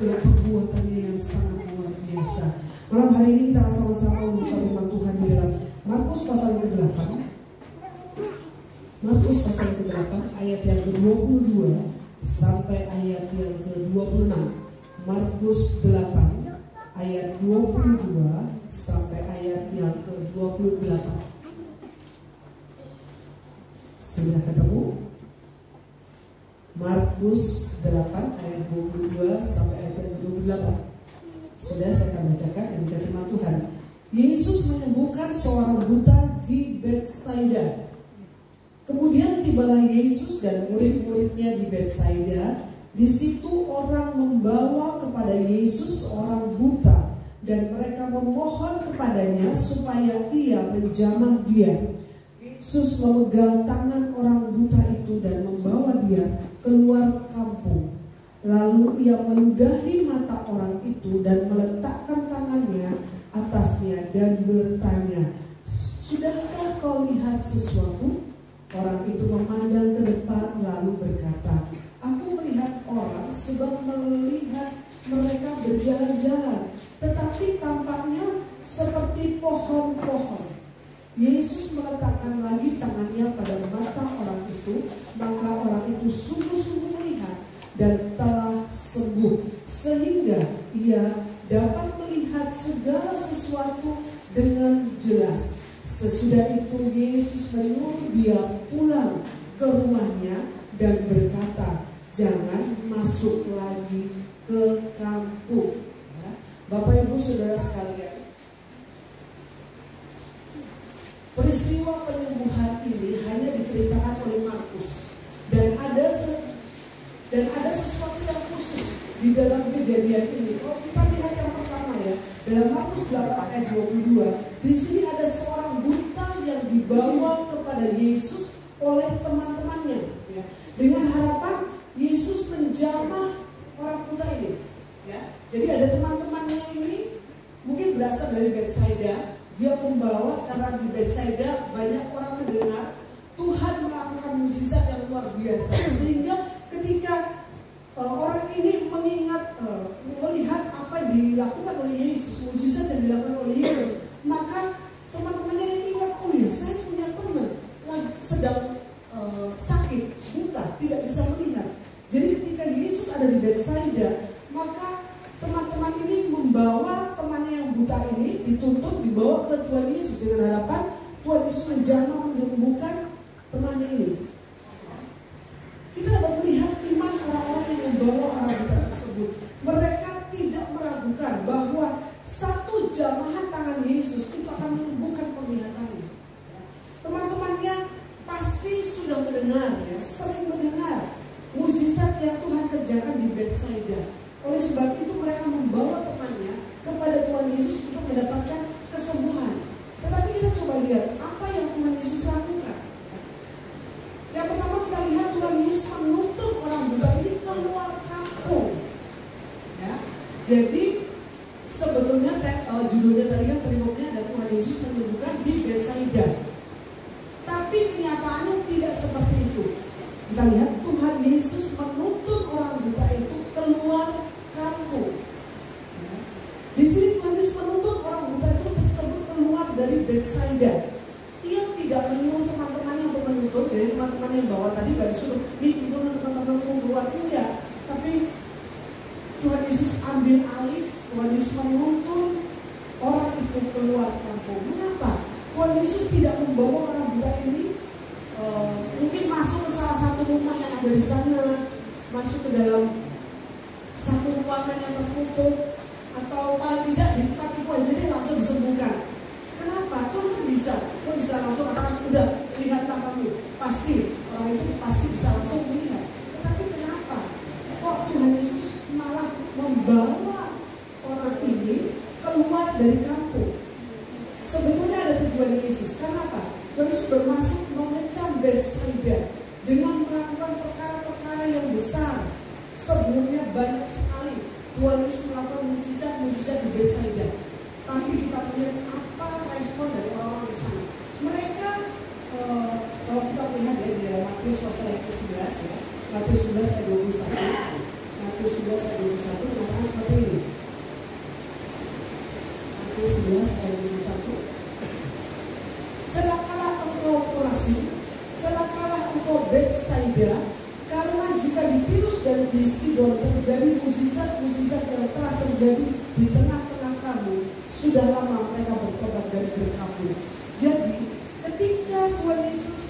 segala perbuatannya yang sangat luar biasa. Malam hari ini kita sama-sama membuka firman Tuhan di dalam Markus pasal ke-8. Markus pasal ke-8 ayat yang ke-22 sampai ayat yang ke-26. Markus 8 ayat 22 sampai ayat yang ke-28. Sudah ketemu? Markus 8 ayat 22 sampai ayat yang ke-28. Sudah, saya akan bacakan dari firman Tuhan. Yesus menyembuhkan seorang buta di Betsaida. Kemudian tibalah Yesus dan murid-muridnya di Betsaida. Di situ orang membawa kepada Yesus seorang buta dan mereka memohon kepadanya supaya ia menjamah dia. Yesus memegang tangan orang buta itu dan membawa dia keluar kampung. Lalu ia meludahi mata orang itu dan meletakkan tangannya atasnya dan bertanya, "Sudahkah kau lihat sesuatu?" Orang itu memandang ke depan lalu berkata, "Aku melihat orang sebab melihat mereka berjalan-jalan, tetapi tampaknya seperti pohon-pohon." Yesus meletakkan lagi tangannya pada mata orang itu, maka orang itu sungguh-sungguh melihat dan telah sembuh, sehingga ia dapat melihat segala sesuatu dengan jelas. Sesudah itu Yesus menyuruh dia pulang ke rumahnya dan berkata, "Jangan masuk lagi ke kampung." Bapak Ibu Saudara sekalian, peristiwa penyembuhan ini hanya diceritakan oleh Markus, dan ada sesuatu yang khusus di dalam kejadian ini. Kalau kita lihat yang pertama ya, dalam Markus 8 ayat 22, di sini ada seorang buta yang dibawa kepada Yesus oleh teman-temannya, ya, dengan harapan Yesus menjamah orang buta ini. Ya, jadi ada teman-temannya ini mungkin berasal dari Betsaida. Dia membawa karena di Betsaida banyak orang mendengar Tuhan melakukan mujizat yang luar biasa, sehingga ketika orang ini melihat apa yang dilakukan oleh Yesus, mujizat yang dilakukan oleh Yesus, maka teman-temannya ingat, "Oh ya, saya punya teman sedang sakit, buta, tidak bisa melihat." Jadi ketika Yesus ada di Betsaida, maka teman-teman ini membawa temannya yang buta ini, dituntut dibawa ke Tuhan Yesus dengan harapan Tuhan Yesus menjamah, menyembuhkan temannya ini. Kita dapat melihat iman orang-orang yang membawa orang buta tersebut. Mereka tidak meragukan bahwa satu jamahan tangan Yesus itu akan menyembuhkan penglihatannya. Teman-temannya pasti sudah mendengar, ya, sering mendengar mujizat yang Tuhan kerjakan di Betsaida. Oleh sebab itu mereka membawa temannya kepada Tuhan Yesus untuk mendapatkan kesembuhan. Tetapi kita coba lihat apa yang Tuhan Yesus lakukan. Yang pertama kita lihat Tuhan Yesus menuntut orang buta ini keluar kampung. Ya, jadi sebetulnya judulnya tadi kan perimaknya ada Tuhan Yesus menyembuhkan di Betsaida. Tapi kenyataannya tidak seperti itu. Kita lihat Tuhan Yesus menuntut orang buta itu keluar kampung. Ya. Di sini Tuhan Yesus menuntut orang buta itu tersebut keluar dari Betsaida. Ia tidak menyuruh teman-temannya untuk menuntut. Jadi teman-teman yang bawa tadi gak disuruh, "Nih itu teman-teman keluar," enggak. Tapi Tuhan Yesus ambil alih. Tuhan Yesus menuntut orang itu keluar kampung. Mengapa? Tuhan Yesus tidak membawa orang buta ini mungkin masuk ke salah satu rumah yang ada di sana, masuk ke dalam satu ruangan yang tertutup, atau paling tidak di tempat itu aja dia langsung disembuhkan. Kenapa? Tuhan bisa langsung katakan, "Udah, lihatlah kamu." Pasti orang itu pasti bisa langsung melihat. Tetapi kenapa kok Tuhan Yesus malah membawa orang ini keluar dari kampung? Sebetulnya ada tujuan Yesus. Kenapa? Tuhan Yesus bermaksud mengecam Betsaida dengan melakukan perkara-perkara yang besar. Sebelumnya banyak sekali Tuhan Yesus melakukan mujizat di Betsaida. Tapi kita melihat apa respon dari orang-orang di sana. Mereka kalau kita melihat ya di dalam Matius pasal yang ke-11 ya, Matius 11 ayat 21. Matius 11 ayat 21 mengatakan 11 ayat 21. Celakalah engkau Korazin, celakalah engkau Betsaida, karena jika di Tirus dan di Sidon terjadi mukjizat-mukjizat yang telah terjadi di tengah-tengah kamu, sudah lama mereka bertobat dan berkabul. Jadi ketika Tuhan Yesus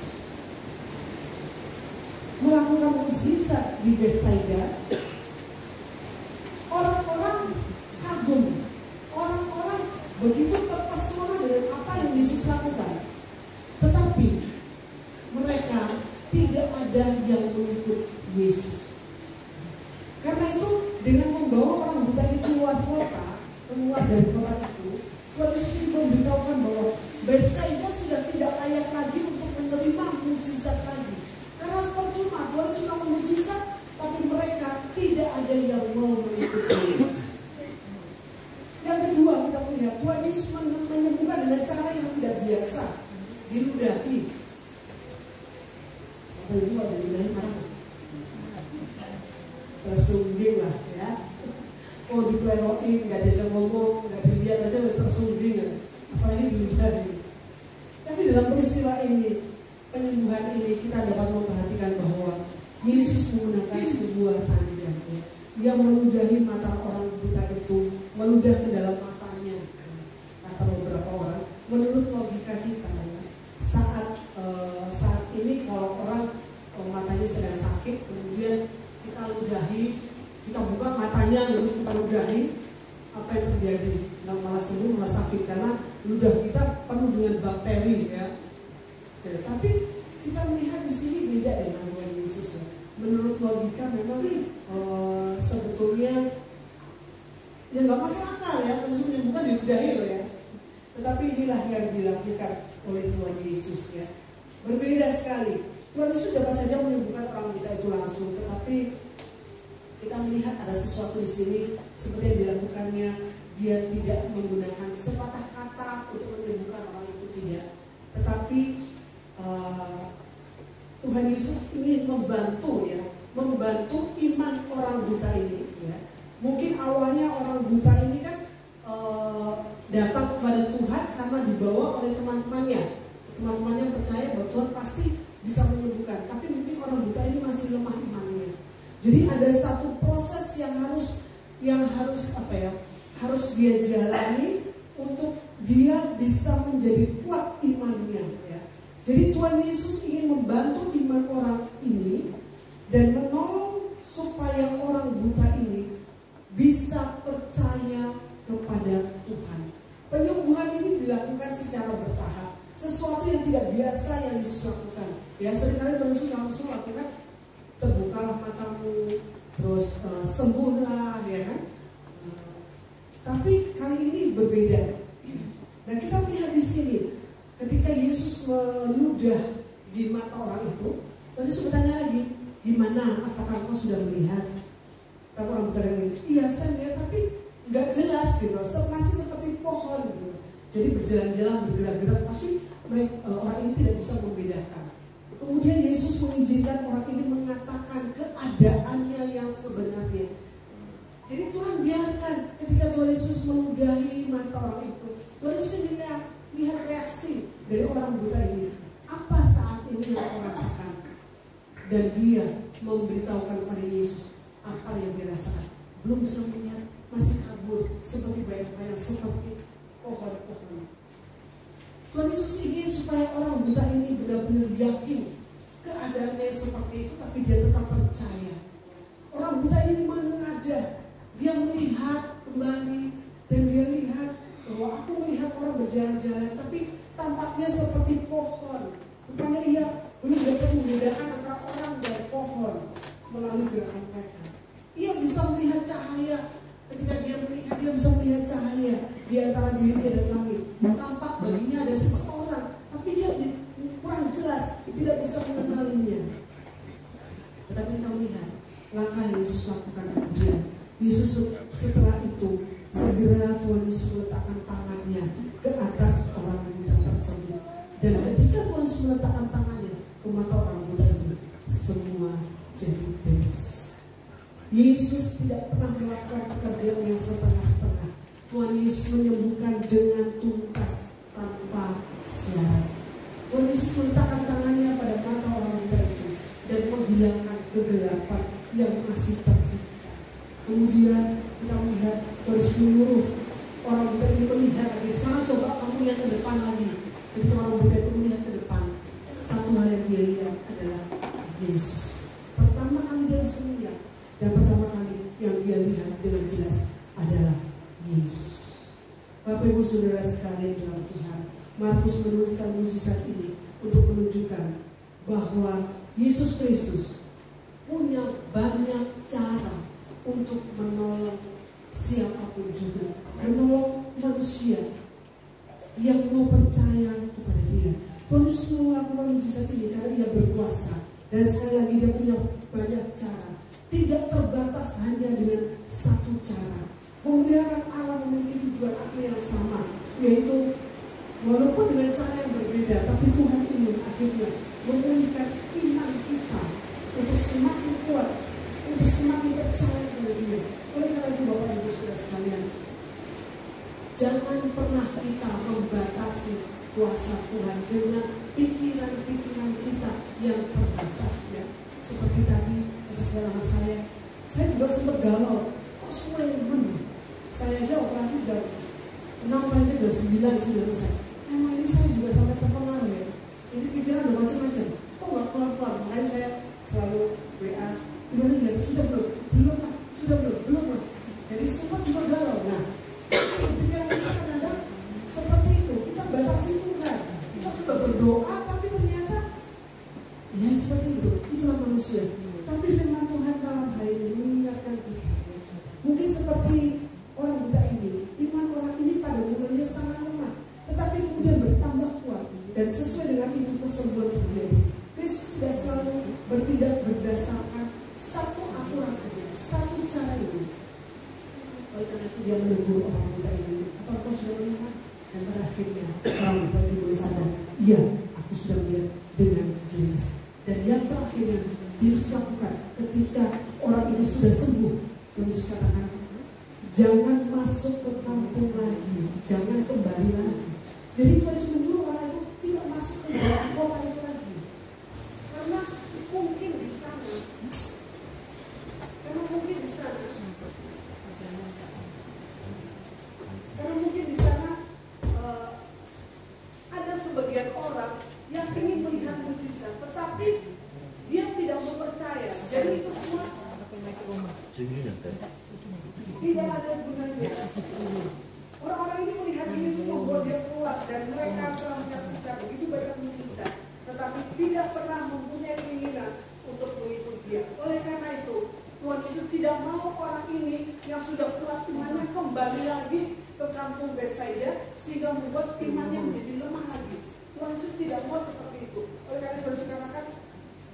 melakukan mukjizat di Betsaida, orang-orang kagum, orang-orang begitu terpesona dengan apa yang Yesus lakukan. Tetapi mereka tidak ada yang mengikut Yesus. Karena itu dengan membawa orang buta itu keluar dari kota itu, Tuhan Yesus memberitahukan bahwa Betsaida sudah tidak layak lagi untuk menerima mukjizat lagi. Karena percuma Tuhan cuma mukjizat, tapi mereka tidak ada yang mau mengikuti Yesus. Yang kedua, kita melihat Tuhan Yesus menyembuhkan dengan cara yang tidak biasa, diludahi. Apa itu ada diludahi mana? Tersungging lah ya. Oh diplerokin, nggak diajak ngomong, nggak dilihat aja udah tersungging ya. Apalagi diludahi. Tapi dalam peristiwa ini, penyembuhan ini kita dapat memperhatikan bahwa Yesus menggunakan sebuah tanda yang meludahi mata orang buta itu, meludah ke dalam matanya. Kata beberapa orang, menurut logika kita, saat ini kalau orang matanya sedang sakit, kemudian kita ludahi, kita buka matanya terus kita ludahi, apa yang terjadi? Nggak malah sembuh, malah sakit karena ludah kita penuh dengan bakteri ya. Tapi kita melihat di sini beda dengan Tuhan Yesus ya. Menurut logika memang sebetulnya ya nggak masuk akal ya, terus menyembuhkan diludahi loh ya. Tetapi inilah yang dilakukan oleh Tuhan Yesus ya. Berbeda sekali. Tuhan Yesus dapat saja menyembuhkan orang buta itu langsung, tetapi kita melihat ada sesuatu di sini seperti yang dilakukannya. Dia tidak menggunakan sepatah kata untuk menyembuhkan orang itu, tidak. Tetapi Tuhan Yesus ingin membantu ya, membantu iman orang buta ini ya. Mungkin awalnya orang buta ini kan datang kepada Tuhan karena dibawa oleh teman-temannya percaya bahwa Tuhan pasti bisa menyembuhkan. Tapi mungkin orang buta ini masih lemah imannya. Jadi ada satu proses yang harus dia jalani untuk dia bisa menjadi kuat imannya ya. Jadi Tuhan Yesus ingin membantu iman orang ini dan menolong supaya orang buta ini bisa percaya kepada Tuhan. Penyembuhan ini dilakukan secara bertahap, sesuatu yang tidak biasa yang Yesus lakukan. Ya seringkali Tuhan Yesus langsung lakukan, terbukalah matamu, terus sembuhlah, ya kan? Tapi kali ini berbeda. Dan kita melihat di sini, ketika Yesus meludah di mata orang itu, Tuhan Yesus bertanya lagi, gimana? Apakah kau sudah melihat? Tapi orang berkata, iya saya melihat, tapi nggak jelas gitu, masih seperti pohon gitu. Jadi berjalan-jalan, bergerak-gerak, tapi orang ini tidak bisa membedakan. Kemudian Yesus mengizinkan orang ini mengatakan keadaannya yang sebenarnya. Jadi Tuhan biarkan ketika Tuhan Yesus meludahi mata orang itu, Tuhan Yesus lihat reaksi dari orang buta ini. Apa saat ini yang kau rasakan? Dan dia memberitahukan kepada Yesus apa yang dia rasakan. Belum bisa melihat, masih kabur seperti bayang-bayang, seperti pohon-pohon. Tuhan Yesus ingin supaya orang buta ini benar-benar yakin keadaannya seperti itu, tapi dia tetap percaya. Orang buta ini menengadah, dia melihat kembali dan dia lihat bahwa aku melihat orang berjalan-jalan, tapi tampaknya seperti pohon. Rupanya ia belum dapat membedakan antara orang dan pohon melalui gerakan mereka. Ia bisa melihat cahaya. Ketika dia melihat, dia bisa melihat cahaya di antara dirinya dan langit. Tampak baginya ada seseorang, tapi dia kurang jelas, tidak bisa mengenalinya. Tetapi kita melihat langkah yang Yesus lakukan kemudian. Yesus setelah itu segera Tuhan Yesus meletakkan tangannya ke atas orang buta tersebut. Dan ketika Tuhan Yesus meletakkan tangannya ke mata orang buta itu, semua jadi beres. Yesus tidak pernah melakukan pekerjaan yang setengah-setengah. Tuhan Yesus menyembuhkan dengan tuntas tanpa syarat. Tuhan Yesus meletakkan tangannya pada mata orang buta itu dan menghilangkan kegelapan yang masih tersisa. Kemudian kita melihat terus menyuruh orang buta ini melihat lagi. Sekarang coba kamu lihat ke depan lagi. Ketika orang buta itu melihat ke depan, satu hal yang dia lihat adalah Yesus. Pertama kali dia bisa melihat, dan pertama kali yang dia lihat dengan jelas adalah Yesus. Bapak Ibu Saudara sekalian dalam Tuhan, Markus menuliskan mukjizat ini untuk menunjukkan bahwa Yesus Kristus punya banyak cara untuk menolong siapapun juga, menolong manusia yang mau percaya kepada Dia. Tuhan Yesus melakukan mukjizat ini karena Ia berkuasa, dan sekali lagi Dia punya banyak cara, tidak terbatas hanya dengan satu cara. Pemeliharaan Allah memiliki tujuan akhir yang sama, yaitu walaupun dengan cara yang berbeda, tapi Tuhan ingin akhirnya memulihkan iman kita untuk semakin kuat, untuk semakin percaya kepada Dia. Oleh karena itu Bapak Ibu Saudara sekalian, jangan pernah kita membatasi kuasa Tuhan dengan pikiran-pikiran kita yang terbatas, ya. Seperti tadi kesaksian saya juga sempat galau, kok semua yang benar. Saya aja operasi jam 6 paling jam 9 sudah selesai. Emang ini saya juga sampai terpengaruh, ya. Ini pikiran ada macam-macam. Kok nggak keluar-keluar? Makanya saya selalu WA, gimana ya? Sudah belum? Belum lah. Sudah belum lah. Jadi sempat juga galau. Nah, pikiran kita kadang-kadang seperti itu. Kita batasi Tuhan. Kita sudah berdoa, tapi ternyata ya seperti itu. Itulah manusia. Tapi firman Tuhan dalam hari ini mengingatkan kita. Mungkin seperti orang buta ini, iman orang ini pada mulanya sangat lemah, tetapi kemudian bertambah kuat, dan sesuai dengan itu kesembuhan terjadi. Kristus tidak selalu bertindak berdasarkan satu aturan saja, satu cara ini. Oleh karena itu dia menegur orang buta ini, apa kau sudah melihat? Dan pada akhirnya orang buta ini boleh sadar, iya, aku sudah melihat dengan jelas. Dan yang terakhir yang Yesus lakukan ketika orang ini sudah sembuh, Yesus katakan, jangan masuk ke kampung lagi, jangan kembali lagi. Jadi Tuhan Yesus menyuruh orang itu tidak masuk ke dalam kota itu lagi, karena mungkin di sana, ada sebagian orang yang ingin melihat mukjizat, tetapi dia tidak mempercaya. Jadi itu semua tidak ada gunanya. Orang-orang ini melihat Yesus membuat dia kuat, dan mereka telah menyaksikan begitu banyak mukjizat, tetapi tidak pernah mempunyai keinginan untuk mengikut Dia. Oleh karena itu, Tuhan Yesus tidak mau orang ini yang sudah kuat imannya kembali lagi ke kampung Betsaida, sehingga membuat imannya menjadi lemah lagi. Tuhan Yesus tidak mau seperti itu. Oleh karena itu Tuhan Yesus katakan,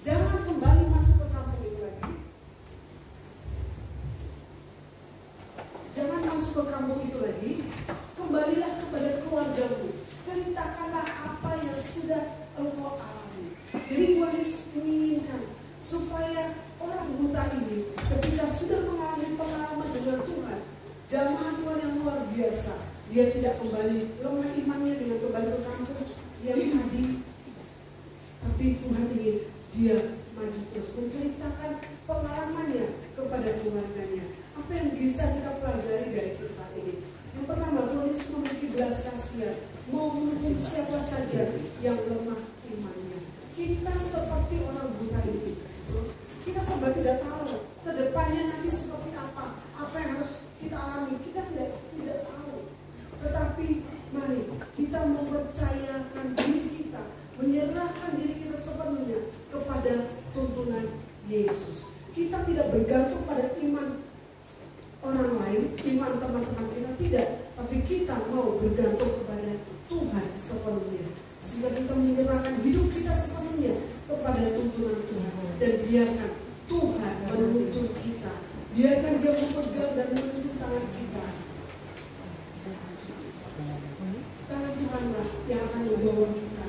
jangan kembali masuk ke kampung itu lagi. Jangan masuk ke kampung itu lagi. Kembalilah kepada keluargamu. Ceritakanlah apa yang sudah engkau alami. Jadi Tuhan Yesus menginginkan supaya orang buta ini ketika sudah mengalami pengalaman dengan Tuhan, jamaah Tuhan yang luar biasa, dia tidak kembali lemah imannya dengan kembali ke kampung yang tadi, tapi Tuhan ingin dia maju terus menceritakan pengalamannya kepada keluarganya. Apa yang bisa kita pelajari dari kisah ini? Yang pertama, Tuhan Yesus memiliki belas kasihan, mau menuntun siapa saja yang lemah imannya. Kita seperti orang buta itu, kita serba tidak tahu ke depannya nanti seperti apa yang harus kita alami, kita tidak tahu. Tetapi mari kita mempercayakan diri kita, menyerahkan diri kita sepenuhnya kepada tuntunan Yesus. Kita tidak bergantung pada iman orang lain, iman teman-teman kita, tidak, tapi kita mau bergantung kepada Tuhan sepenuhnya, sehingga kita menyerahkan hidup kita sepenuhnya kepada tuntunan Tuhan, dan biarkan Tuhan menuntun kita, biarkan Dia memegang dan menuntun tangan kita. Tangan Tuhanlah yang akan membawa kita,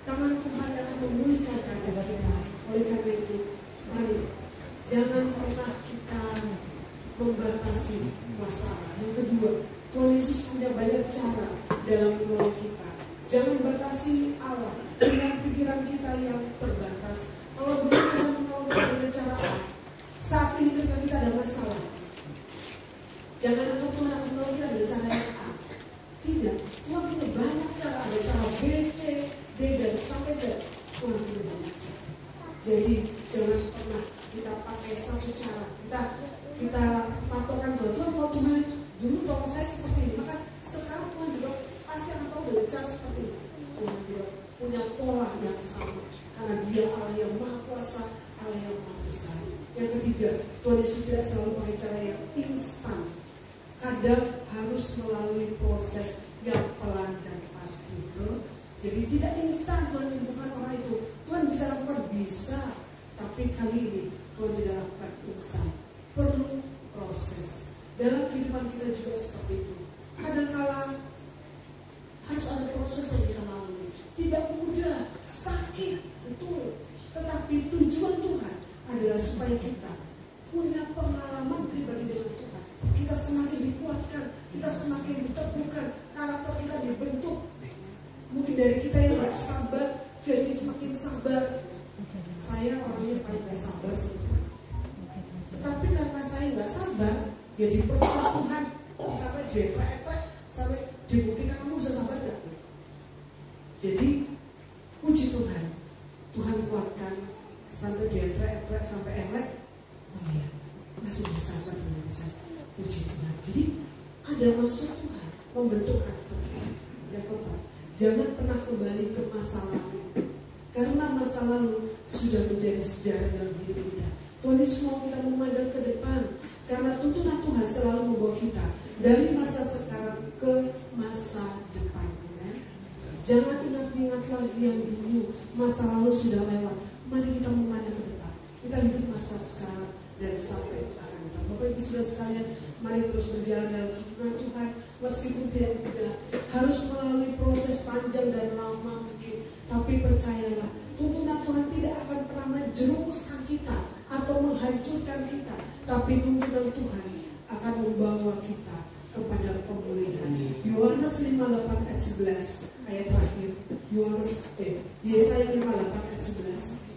tangan Tuhan yang akan memulihkan keadaan kita. Oleh karena itu, mari jangan pernah kita membatasi masalah. Yang kedua, Tuhan Yesus punya banyak cara dalam menolong kita. Jangan batasi Allah dengan pikiran kita yang terbatas. Kalau dulu Tuhan menolong kita dengan cara A, saat ini ketika kita ada masalah, jangan anggap Tuhan akan menolong kita dengan cara yang A. Tidak, Tuhan punya banyak cara. Ada cara B, C, D, dan sampai Z. Tuhan punya banyak cara. Jadi jangan pernah kita pakai satu cara. Kita patokan bahwa Tuhan, kalau Tuhan dulu tolong saya seperti ini, maka sekarang Tuhan juga pasti akan tahu dengan cara seperti ini. Tuhan juga punya pola yang sama, karena Dia Allah yang Maha Kuasa, Allah yang Maha Besar. Yang ketiga, Tuhan Yesus tidak selalu pakai cara yang instan. Kadang harus melalui proses yang pelan dan pasti. Jadi tidak instan Tuhan menyembuhkan orang itu. Tuhan bisa lakukan, bisa, tapi kali ini Tuhan tidak lakukan instan. Perlu proses. Dalam kehidupan kita juga seperti itu. Kadang-kala harus ada proses yang kita lalui. Tidak mudah, sakit, betul. Tetapi tujuan Tuhan adalah supaya kita punya pengalaman pribadi dengan Tuhan. Kita semakin dikuatkan, kita semakin diteguhkan, karakter kita dibentuk. Mungkin dari kita yang gak sabar, jadi semakin sabar. Saya orangnya paling gak sabar sebetulnya. Tetapi karena saya gak sabar, ya di proses Tuhan sampai dietrek-etrek, sampai dibuktikan kamu bisa sabar gak? Jadi puji Tuhan, Tuhan kuatkan sampai dietrek-etrek, sampai elek. Oh iya, masih bisa sabar dengan saya. Puji Tuhan. Jadi ada maksud Tuhan membentuk karakter kita. Yang keempat, jangan pernah kembali ke masa lalu, karena masa lalu sudah menjadi sejarah dalam hidup kita. Tuhan Yesus mau kita memandang ke depan, karena tuntunan Tuhan selalu membawa kita dari masa sekarang ke masa depan. Jangan ingat-ingat lagi yang dulu, masa lalu sudah lewat. Mari kita memandang ke depan. Kita hidup masa sekarang dan sampai akan datang. Bapak Ibu Saudara sekalian, mari terus berjalan dalam tuntunan Tuhan, meskipun tidak mudah, harus melalui proses panjang dan lama mungkin. Tapi percayalah, tuntunan Tuhan tidak akan pernah menjerumuskan kita atau menghancurkan kita, tapi tuntunan Tuhan akan membawa kita kepada pemulihan. Yohanes 5:8 ayat 11, ayat terakhir. Yesaya 5:8 ayat 11.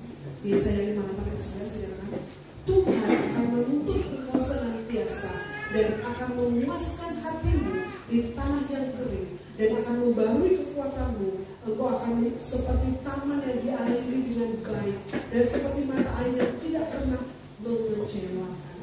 Yesaya 5:8 ayat 11 dikatakan, Tuhan akan menuntut engkau senantiasa dan akan memuaskan hatimu di tanah yang kering dan akan membarui kekuatanmu. Engkau akan seperti taman yang diairi dengan baik dan seperti mata air yang tidak pernah mengecewakan.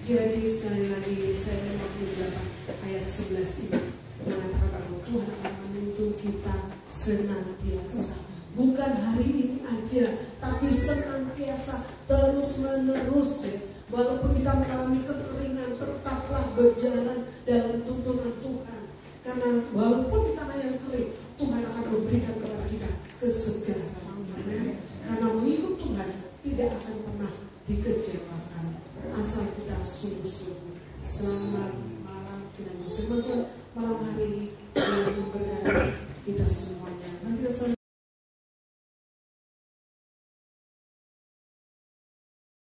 Jadi sekali lagi Yesaya 58 ayat 11 ini mengatakan bahwa Tuhan akan menuntun kita senantiasa. Bukan hari ini aja, tapi senantiasa, terus menerus ya. Walaupun kita mengalami kekeringan, tetaplah berjalan dalam tuntunan Tuhan. Karena walaupun di tanah yang kering, Tuhan akan memberikan kepada kita kesegaran. Karena mengikut Tuhan tidak akan pernah dikecewakan. Asal kita sungguh-sungguh. Selamat malam, kita berjumpa malam hari ini.